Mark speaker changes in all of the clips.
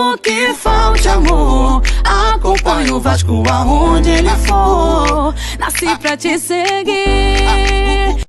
Speaker 1: Mesmo que falte amor, acompanho o Vasco aonde ele for. Nasci pra te seguir.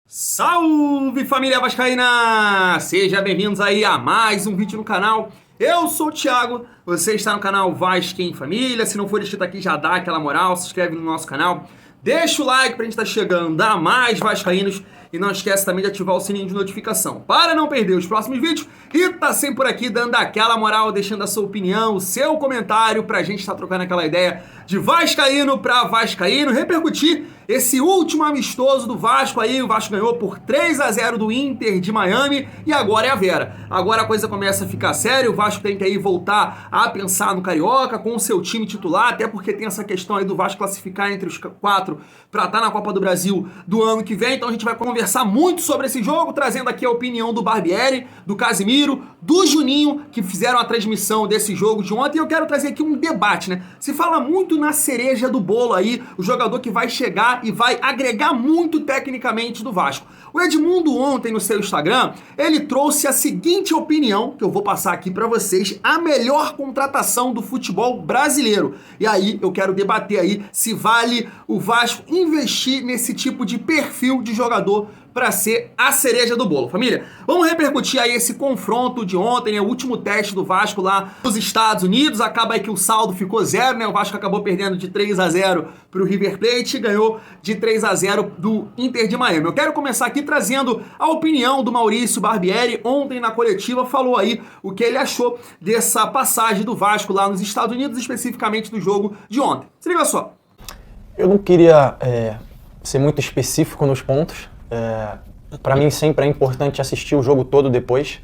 Speaker 2: Salve, família vascaína! Sejam bem-vindos aí a mais um vídeo no canal. Eu sou o Thiago, você está no canal Vasco em Família. Se não for inscrito aqui, já dá aquela moral, se inscreve no nosso canal. Deixa o like pra gente estar chegando a mais vascaínos. E não esquece também de ativar o sininho de notificação para não perder os próximos vídeos. E tá sempre por aqui dando aquela moral, deixando a sua opinião, o seu comentário pra gente estar trocando aquela ideia de vascaíno pra vascaíno. Repercutir esse último amistoso do Vasco aí. O Vasco ganhou por 3-0 do Inter de Miami e agora é a Vera. Agora a coisa começa a ficar séria. O Vasco tem que aí voltar a pensar no Carioca com o seu time titular, até porque tem essa questão aí do Vasco classificar entre os 4 pra estar na Copa do Brasil do ano que vem. Então a gente vai conversar muito sobre esse jogo, trazendo aqui a opinião do Barbieri, do Casimiro, do Juninho, que fizeram a transmissão desse jogo de ontem. E eu quero trazer aqui um debate, né? Se fala muito na cereja do bolo aí, o jogador que vai chegar e vai agregar muito tecnicamente do Vasco. O Edmundo ontem no seu Instagram, ele trouxe a seguinte opinião, que eu vou passar aqui pra vocês, a melhor contratação do futebol brasileiro. E aí eu quero debater aí se vale o Vasco investir nesse tipo de perfil de jogador para ser a cereja do bolo. Família, vamos repercutir aí esse confronto de ontem, né? O último teste do Vasco lá nos Estados Unidos. Acaba aí que o saldo ficou 0, né? O Vasco acabou perdendo de 3-0 pro River Plate e ganhou de 3-0 do Inter de Miami. Eu quero começar aqui trazendo a opinião do Maurício Barbieri. Ontem na coletiva falou aí o que ele achou dessa passagem do Vasco lá nos Estados Unidos, especificamente do jogo de ontem. Se liga só.
Speaker 3: Eu não queria ser muito específico nos pontos. Para mim sempre é importante assistir o jogo todo depois.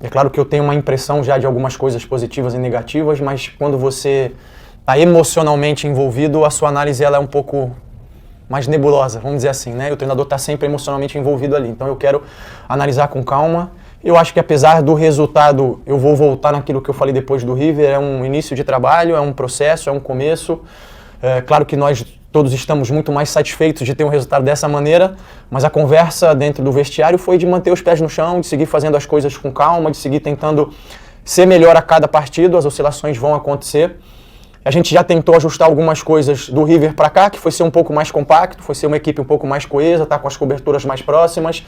Speaker 3: É claro que eu tenho uma impressão já de algumas coisas positivas e negativas, mas quando você está emocionalmente envolvido, a sua análise ela é um pouco mais nebulosa, vamos dizer assim, né? O treinador está sempre emocionalmente envolvido ali, então eu quero analisar com calma. Eu acho que apesar do resultado, eu vou voltar naquilo que eu falei depois do River, é um início de trabalho, é um processo, é um começo. Claro que nós todos estamos muito mais satisfeitos de ter um resultado dessa maneira, mas a conversa dentro do vestiário foi de manter os pés no chão, de seguir fazendo as coisas com calma, de seguir tentando ser melhor a cada partido. As oscilações vão acontecer. A gente já tentou ajustar algumas coisas do River para cá, que foi ser um pouco mais compacto, foi ser uma equipe um pouco mais coesa, tá com as coberturas mais próximas,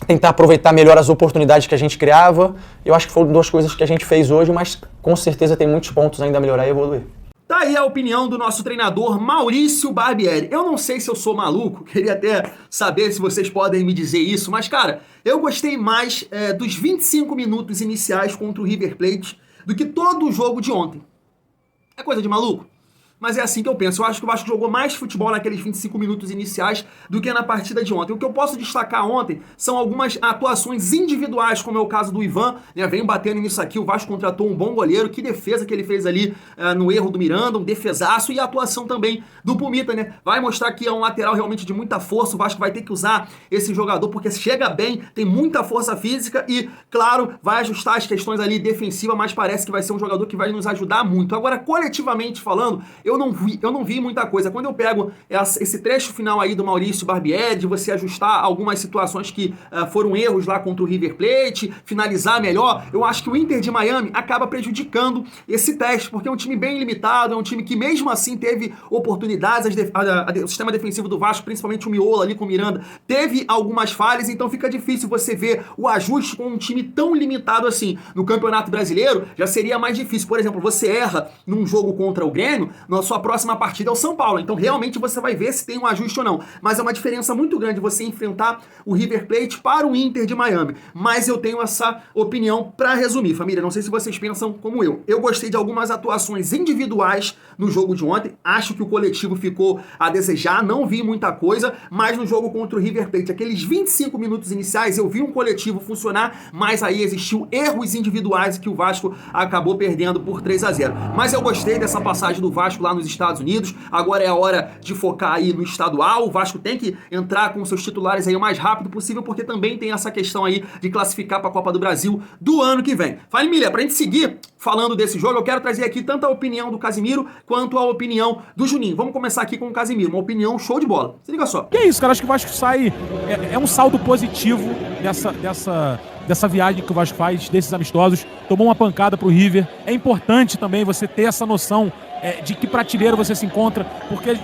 Speaker 3: tentar aproveitar melhor as oportunidades que a gente criava. Eu acho que foram duas coisas que a gente fez hoje, mas com certeza tem muitos pontos ainda a melhorar e evoluir.
Speaker 2: Tá aí a opinião do nosso treinador Maurício Barbieri. Eu não sei se eu sou maluco, queria até saber se vocês podem me dizer isso, mas cara, eu gostei mais dos 25 minutos iniciais contra o River Plate do que todo o jogo de ontem. É coisa de maluco? Mas é assim que eu penso. Eu acho que o Vasco jogou mais futebol naqueles 25 minutos iniciais do que na partida de ontem. O que eu posso destacar ontem são algumas atuações individuais, como é o caso do Ivan, né? Vem batendo nisso aqui. O Vasco contratou um bom goleiro. Que defesa que ele fez ali no erro do Miranda, um defesaço. E a atuação também do Pumita, né? Vai mostrar que é um lateral realmente de muita força. O Vasco vai ter que usar esse jogador porque chega bem, tem muita força física e, claro, vai ajustar as questões ali defensivas, mas parece que vai ser um jogador que vai nos ajudar muito. Agora, coletivamente falando, eu não vi muita coisa. Quando eu pego esse trecho final aí do Maurício Barbieri, de você ajustar algumas situações que foram erros lá contra o River Plate, finalizar melhor, eu acho que o Inter de Miami acaba prejudicando esse teste, porque é um time bem limitado, é um time que mesmo assim teve oportunidades, o sistema defensivo do Vasco, principalmente o miolo ali com o Miranda, teve algumas falhas, então fica difícil você ver o ajuste com um time tão limitado assim. No Campeonato Brasileiro já seria mais difícil. Por exemplo, você erra num jogo contra o Grêmio, na sua próxima partida é o São Paulo, então realmente você vai ver se tem um ajuste ou não, mas é uma diferença muito grande você enfrentar o River Plate para o Inter de Miami. Mas eu tenho essa opinião para resumir, família, não sei se vocês pensam como eu gostei de algumas atuações individuais no jogo de ontem, acho que o coletivo ficou a desejar, não vi muita coisa, mas no jogo contra o River Plate, aqueles 25 minutos iniciais, eu vi um coletivo funcionar, mas aí existiu erros individuais que o Vasco acabou perdendo por 3-0. Mas eu gostei dessa passagem do Vasco lá nos Estados Unidos. Agora é a hora de focar aí no estadual. O Vasco tem que entrar com seus titulares aí o mais rápido possível, porque também tem essa questão aí de classificar para a Copa do Brasil do ano que vem. Família, pra gente seguir falando desse jogo, eu quero trazer aqui tanto a opinião do Casimiro quanto a opinião do Juninho. Vamos começar aqui com o Casimiro, uma opinião show de bola. Se liga só.
Speaker 4: Que é isso, cara, acho que o Vasco sai, é um saldo positivo dessa viagem que o Vasco faz, desses amistosos. Tomou uma pancada pro River. É importante também você ter essa noção de que prateleira você se encontra, porque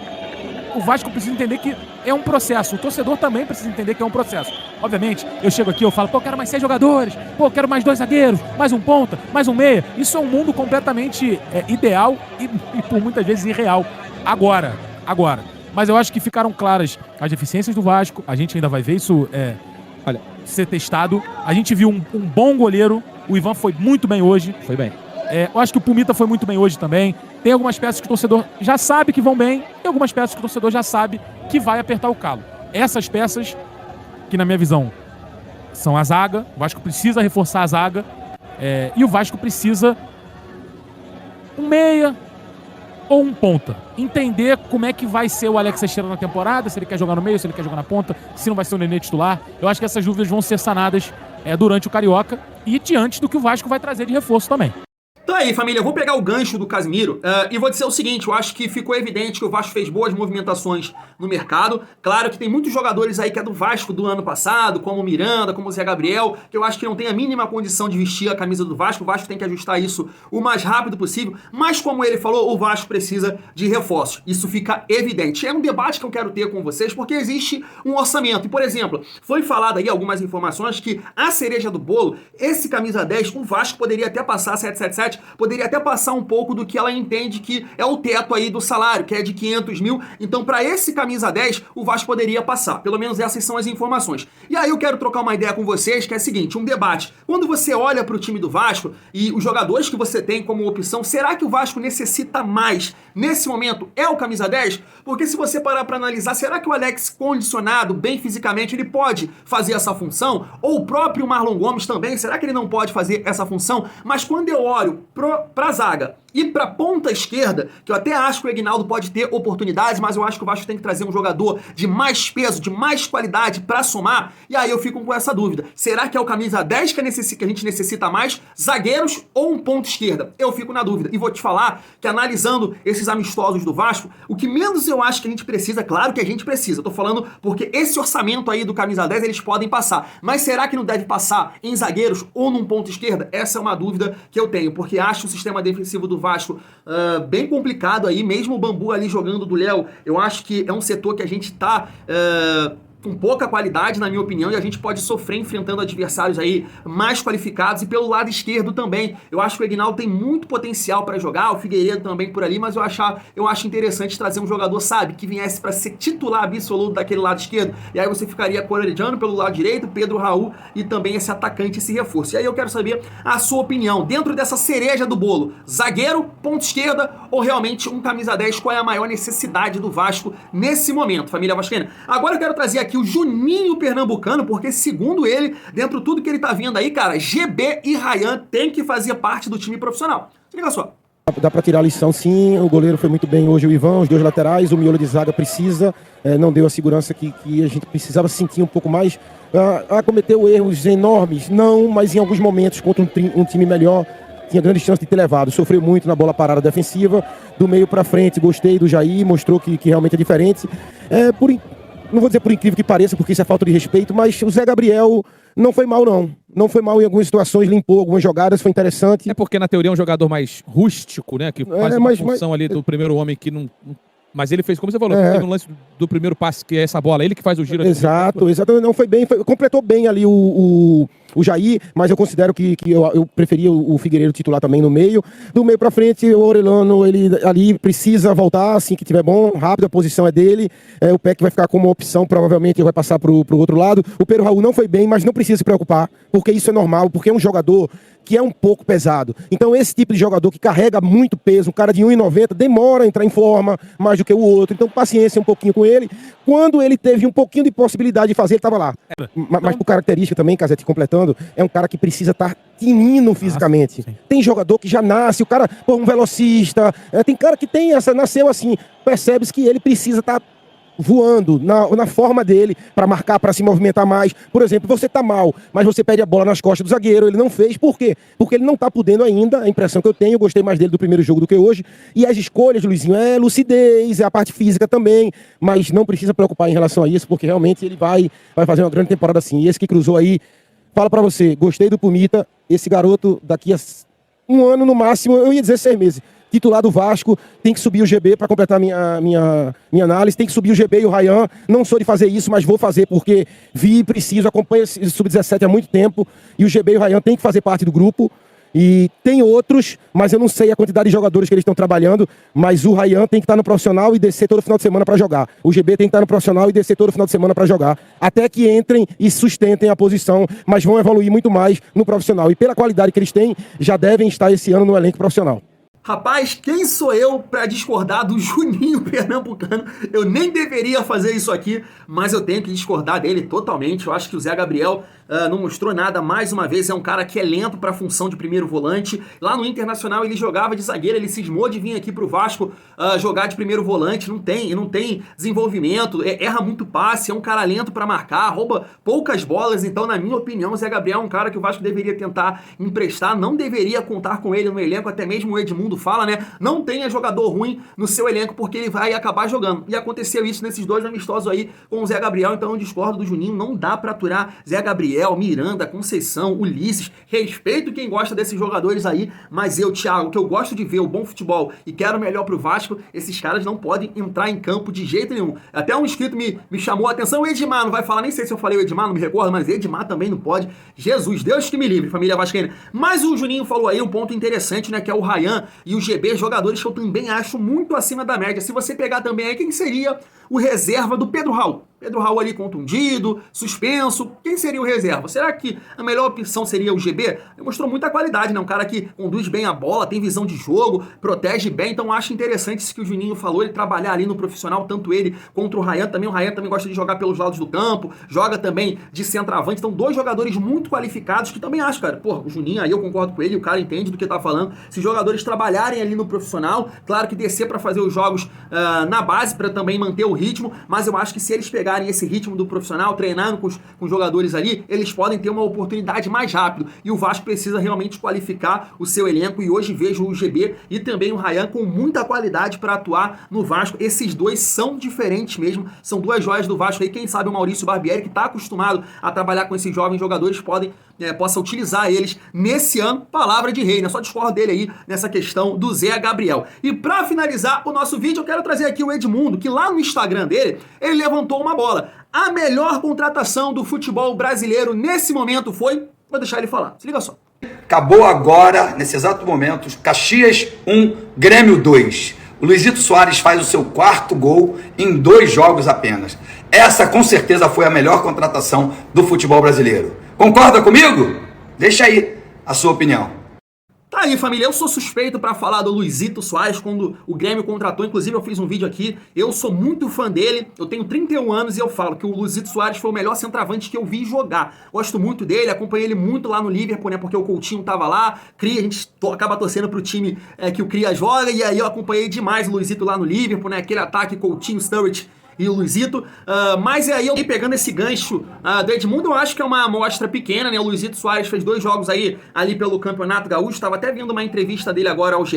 Speaker 4: o Vasco precisa entender que é um processo. O torcedor também precisa entender que é um processo. Obviamente, eu chego aqui, eu falo, pô, quero mais 6 jogadores, pô, quero mais 2 zagueiros, mais um ponta, mais um meia. Isso é um mundo completamente ideal e por muitas vezes irreal. Agora. Mas eu acho que ficaram claras as deficiências do Vasco. A gente ainda vai ver isso ser testado. A gente viu um bom goleiro. O Ivan foi muito bem hoje.
Speaker 5: Foi bem.
Speaker 4: Eu acho que o Pumita foi muito bem hoje também. Tem algumas peças que o torcedor já sabe que vão bem e algumas peças que o torcedor já sabe que vai apertar o calo. Essas peças, que na minha visão são a zaga, o Vasco precisa reforçar a zaga e o Vasco precisa um meia ou um ponta. Entender como é que vai ser o Alex Teixeira na temporada, se ele quer jogar no meio, se ele quer jogar na ponta, se não vai ser o Nenê titular. Eu acho que essas dúvidas vão ser sanadas durante o Carioca e diante do que o Vasco vai trazer de reforço também.
Speaker 2: Então aí, família, eu vou pegar o gancho do Casimiro e vou dizer o seguinte, eu acho que ficou evidente que o Vasco fez boas movimentações no mercado. Claro que tem muitos jogadores aí que é do Vasco do ano passado, como o Miranda, como o Zé Gabriel, que eu acho que não tem a mínima condição de vestir a camisa do Vasco. O Vasco tem que ajustar isso o mais rápido possível, mas como ele falou, o Vasco precisa de reforços. Isso fica evidente. É um debate que eu quero ter com vocês, porque existe um orçamento. E, por exemplo, foi falado aí algumas informações que a cereja do bolo, esse camisa 10, o Vasco poderia até passar 777, poderia até passar um pouco do que ela entende que é o teto aí do salário, que é de 500 mil. Então, para esse camisa 10, o Vasco poderia passar. Pelo menos essas são as informações. E aí eu quero trocar uma ideia com vocês, que é a seguinte, um debate. Quando você olha para o time do Vasco e os jogadores que você tem como opção, será que o Vasco necessita mais nesse momento? É o camisa 10? Porque se você parar para analisar, será que o Alex condicionado, bem fisicamente, ele pode fazer essa função? Ou o próprio Marlon Gomes também, será que ele não pode fazer essa função? Mas quando eu olho pra zaga e pra ponta esquerda, que eu até acho que o Aguinaldo pode ter oportunidades, mas eu acho que o Vasco tem que trazer um jogador de mais peso, de mais qualidade pra somar, e aí eu fico com essa dúvida. Será que é o camisa 10 que a gente necessita mais? Zagueiros ou um ponta esquerda? Eu fico na dúvida. E vou te falar que analisando esses amistosos do Vasco, o que menos eu acho que a gente precisa, claro que a gente precisa, tô falando porque esse orçamento aí do camisa 10 eles podem passar, mas será que não deve passar em zagueiros ou num ponta esquerda? Essa é uma dúvida que eu tenho, porque acho o sistema defensivo do Vasco bem complicado aí, mesmo o Bambu ali jogando do Léo, eu acho que é um setor que a gente tá com pouca qualidade, na minha opinião, e a gente pode sofrer enfrentando adversários aí mais qualificados, e pelo lado esquerdo também. Eu acho que o Aguinaldo tem muito potencial para jogar, o Figueiredo também por ali, mas eu acho interessante trazer um jogador, sabe, que viesse para ser titular absoluto daquele lado esquerdo, e aí você ficaria corelejando pelo lado direito, Pedro Raul e também esse atacante, esse reforço. E aí eu quero saber a sua opinião, dentro dessa cereja do bolo, zagueiro, ponta esquerda ou realmente um camisa 10, qual é a maior necessidade do Vasco nesse momento, família vascaína? Agora eu quero trazer aqui o Juninho Pernambucano, porque segundo ele, dentro de tudo que ele tá vendo aí, cara, GB e Ryan tem que fazer parte do time profissional. Se liga só.
Speaker 6: Dá para tirar a lição, sim. O goleiro foi muito bem hoje, o Ivan, os dois laterais, o miolo de zaga precisa, não deu a segurança que a gente precisava sentir um pouco mais. Cometeu erros enormes, não, mas em alguns momentos contra um time melhor tinha grande chance de ter levado. Sofreu muito na bola parada defensiva, do meio para frente, gostei do Jair, mostrou que realmente é diferente. Não vou dizer por incrível que pareça, porque isso é falta de respeito, mas o Zé Gabriel não foi mal, não. Não foi mal em algumas situações, limpou algumas jogadas, foi interessante.
Speaker 5: É porque na teoria é um jogador mais rústico, né? Que faz uma função ali do primeiro homem que não... Mas ele fez, como você falou, teve um lance do primeiro passe, que é essa bola, ele que faz o giro.
Speaker 6: Exato. Não foi bem, completou bem ali o Jair, mas eu considero que eu preferia o Figueiredo titular também no meio. Do meio pra frente, o Orelano, ele ali precisa voltar, assim que tiver bom, rápido, a posição é dele. O Peck vai ficar como opção, provavelmente ele vai passar pro outro lado. O Pedro Raul não foi bem, mas não precisa se preocupar, porque isso é normal, porque é um jogador que é um pouco pesado. Então esse tipo de jogador que carrega muito peso, um cara de 1,90, demora a entrar em forma mais do que o outro. Então paciência um pouquinho com ele. Quando ele teve um pouquinho de possibilidade de fazer, ele estava lá. Mas por característica também, Casete, completando, é um cara que precisa estar tinindo fisicamente. Tem jogador que já nasce, o cara, um velocista, tem cara que tem nasceu assim, percebe-se que ele precisa estar voando na forma dele para marcar, para se movimentar mais. Por exemplo, você tá mal, mas você perde a bola nas costas do zagueiro, ele não fez. Por quê? Porque ele não tá podendo ainda, a impressão que eu tenho, eu gostei mais dele do primeiro jogo do que hoje. E as escolhas, Luizinho, é lucidez, é a parte física também, mas não precisa preocupar em relação a isso, porque realmente ele vai fazer uma grande temporada assim. E esse que cruzou aí falo pra você, gostei do Pumita, esse garoto daqui a um ano no máximo, eu ia dizer 6 meses, titular do Vasco, tem que subir o GB para completar minha análise, tem que subir o GB e o Ryan, não sou de fazer isso, mas vou fazer porque preciso, acompanho esse Sub-17 há muito tempo, e o GB e o Ryan tem que fazer parte do grupo. E tem outros, mas eu não sei a quantidade de jogadores que eles estão trabalhando, mas o Ryan tem que estar no profissional e descer todo final de semana para jogar. O GB tem que estar no profissional e descer todo final de semana para jogar. Até que entrem e sustentem a posição, mas vão evoluir muito mais no profissional. E pela qualidade que eles têm, já devem estar esse ano no elenco profissional.
Speaker 2: Rapaz, quem sou eu para discordar do Juninho Pernambucano? Eu nem deveria fazer isso aqui, mas eu tenho que discordar dele totalmente. Eu acho que o Zé Gabriel não mostrou nada mais uma vez. É um cara que é lento para a função de primeiro volante. Lá no Internacional ele jogava de zagueiro, ele cismou de vir aqui pro Vasco jogar de primeiro volante. Não tem desenvolvimento, erra muito passe, é um cara lento para marcar, rouba poucas bolas. Então, na minha opinião, o Zé Gabriel é um cara que o Vasco deveria tentar emprestar, não deveria contar com ele no elenco. Até mesmo o Edmundo fala, né? Não tenha jogador ruim no seu elenco porque ele vai acabar jogando. E aconteceu isso nesses 2 amistosos aí com o Zé Gabriel, então eu discordo do Juninho. Não dá pra aturar Zé Gabriel, Miranda, Conceição, Ulisses. Respeito quem gosta desses jogadores aí, mas eu, Thiago, que eu gosto de ver o bom futebol e quero o melhor pro Vasco, esses caras não podem entrar em campo de jeito nenhum. Até um inscrito me chamou a atenção, o Edmar não vai falar, nem sei se eu falei o Edmar, não me recordo, mas Edmar também não pode. Jesus, Deus que me livre, família vascaína. Mas o Juninho falou aí um ponto interessante, né, que é o Ryan e o GB, jogadores que eu também acho muito acima da média. Se você pegar também aí, quem seria o reserva do Pedro Raul? Pedro Raul ali contundido, suspenso. Quem seria o reserva? Será que a melhor opção seria o GB? Ele mostrou muita qualidade, né? Um cara que conduz bem a bola, tem visão de jogo, protege bem. Então acho interessante isso que o Juninho falou, ele trabalhar ali no profissional, tanto ele contra o Ryan também. O Ryan também gosta de jogar pelos lados do campo, joga também de centroavante. Então 2 jogadores muito qualificados que também acho, cara. Pô, o Juninho aí eu concordo com ele, o cara entende do que tá falando. Se jogadores trabalharem ali no profissional, claro que descer para fazer os jogos na base para também manter o ritmo, mas eu acho que se eles pegarem esse ritmo do profissional, treinando com os jogadores ali, eles podem ter uma oportunidade mais rápido. E o Vasco precisa realmente qualificar o seu elenco. E hoje vejo o GB e também o Ryan com muita qualidade para atuar no Vasco. Esses 2 são diferentes mesmo. São 2 joias do Vasco aí. Quem sabe o Maurício Barbieri, que está acostumado a trabalhar com esses jovens jogadores, possa utilizar eles nesse ano. Palavra de rei, né? Só discordo dele aí nessa questão do Zé Gabriel. E para finalizar o nosso vídeo, eu quero trazer aqui o Edmundo, que lá no Instagram dele, ele levantou uma bola. A melhor contratação do futebol brasileiro nesse momento foi... Vou deixar ele falar. Se liga só.
Speaker 7: Acabou agora, nesse exato momento, Caxias 1, Grêmio 2. O Luizito Soares faz o seu 4º gol em 2 jogos apenas. Essa, com certeza, foi a melhor contratação do futebol brasileiro. Concorda comigo? Deixa aí a sua opinião.
Speaker 2: Tá aí, família, eu sou suspeito pra falar do Luizito Soares quando o Grêmio contratou. Inclusive eu fiz um vídeo aqui, eu sou muito fã dele, eu tenho 31 anos e eu falo que o Luizito Soares foi o melhor centroavante que eu vi jogar. Gosto muito dele, acompanhei ele muito lá no Liverpool, né, porque o Coutinho tava lá, Cria, a gente acaba torcendo pro time que o Cria joga, e aí eu acompanhei demais o Luizito lá no Liverpool, né, aquele ataque Coutinho, Sturridge e o Luizito, mas aí eu pegando esse gancho do Edmundo, eu acho que é uma amostra pequena, né? O Luizito Soares fez 2 jogos aí ali pelo Campeonato Gaúcho, estava até vendo uma entrevista dele agora ao GE,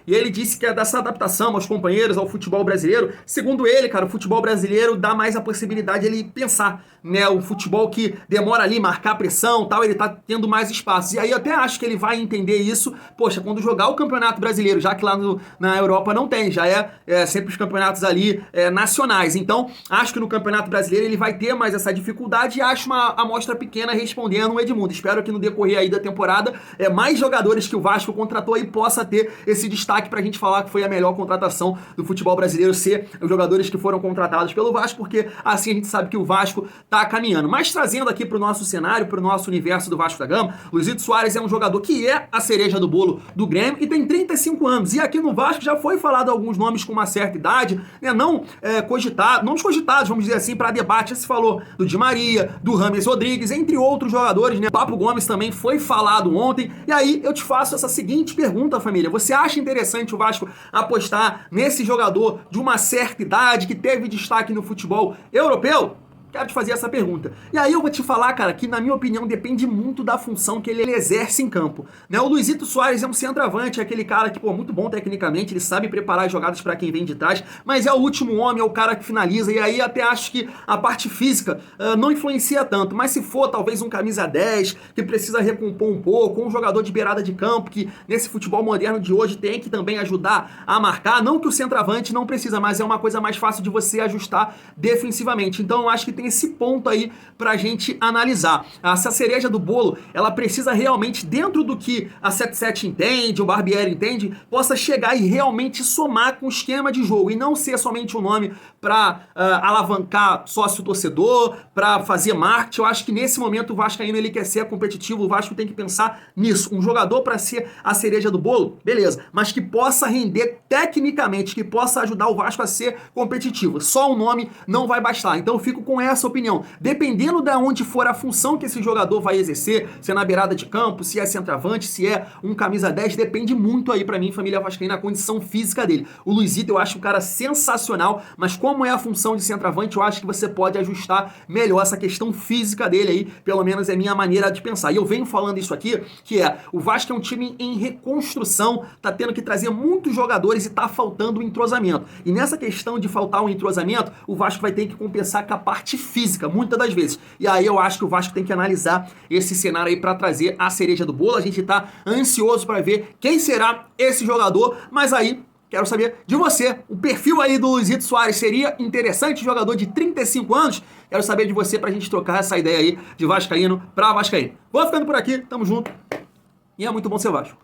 Speaker 2: e ele disse que é dessa adaptação aos companheiros, ao futebol brasileiro. Segundo ele, cara, o futebol brasileiro dá mais a possibilidade de ele pensar, né? O futebol que demora ali, marcar pressão, tal, ele tá tendo mais espaço. E aí eu até acho que ele vai entender isso, poxa, quando jogar o Campeonato Brasileiro, já que lá na Europa não tem, já é sempre os campeonatos ali nacionais. Então, acho que no Campeonato Brasileiro ele vai ter mais essa dificuldade e acho uma amostra pequena respondendo o Edmundo. Espero que no decorrer aí da temporada, mais jogadores que o Vasco contratou aí possa ter esse destaque pra gente falar que foi a melhor contratação do futebol brasileiro, ser os jogadores que foram contratados pelo Vasco, porque assim a gente sabe que o Vasco tá caminhando. Mas trazendo aqui pro nosso cenário, pro nosso universo do Vasco da Gama, Luizito Soares é um jogador que é a cereja do bolo do Grêmio e tem 35 anos. E aqui no Vasco já foi falado alguns nomes com uma certa idade, né, nomes cogitados, vamos dizer assim, para debate. Já se falou do Di Maria, do Rames Rodrigues, entre outros jogadores, né? Papo Gomes também foi falado ontem. E aí eu te faço essa seguinte pergunta, família. Você acha interessante o Vasco apostar nesse jogador de uma certa idade que teve destaque no futebol europeu? Quero te fazer essa pergunta. E aí eu vou te falar, cara, que na minha opinião depende muito da função que ele exerce em campo. Né? O Luizito Soares é um centroavante, é aquele cara que, pô, muito bom tecnicamente, ele sabe preparar as jogadas para quem vem de trás, mas é o último homem, é o cara que finaliza, e aí até acho que a parte física não influencia tanto, mas se for talvez um camisa 10, que precisa recompor um pouco, um jogador de beirada de campo, que nesse futebol moderno de hoje tem que também ajudar a marcar, não que o centroavante não precisa, mas é uma coisa mais fácil de você ajustar defensivamente. Então eu acho que tem esse ponto aí pra gente analisar. Se a cereja do bolo, ela precisa realmente, dentro do que a 77 entende, o Barbieri entende, possa chegar e realmente somar com o esquema de jogo e não ser somente um nome pra alavancar sócio-torcedor, pra fazer marketing. Eu acho que nesse momento o Vascaíno ele quer ser competitivo, o Vasco tem que pensar nisso. Um jogador pra ser a cereja do bolo, beleza, mas que possa render tecnicamente, que possa ajudar o Vasco a ser competitivo. Só o nome não vai bastar. Então eu fico com essa opinião. Dependendo de onde for a função que esse jogador vai exercer, se é na beirada de campo, se é centroavante, se é um camisa 10, depende muito aí pra mim, família vascaína, a condição física dele. O Luizito eu acho um cara sensacional, mas como é a função de centroavante, eu acho que você pode ajustar melhor essa questão física dele aí, pelo menos é minha maneira de pensar. E eu venho falando isso aqui, que é, o Vasco é um time em reconstrução, tá tendo que trazer muitos jogadores e tá faltando o entrosamento. E nessa questão de faltar o entrosamento, o Vasco vai ter que compensar com a parte física, muitas das vezes. E aí eu acho que o Vasco tem que analisar esse cenário aí para trazer a cereja do bolo. A gente tá ansioso para ver quem será esse jogador, mas aí quero saber de você. O perfil aí do Luizito Soares seria interessante, jogador de 35 anos? Quero saber de você pra gente trocar essa ideia aí de vascaíno pra vascaíno. Vou ficando por aqui, tamo junto. E é muito bom ser Vasco.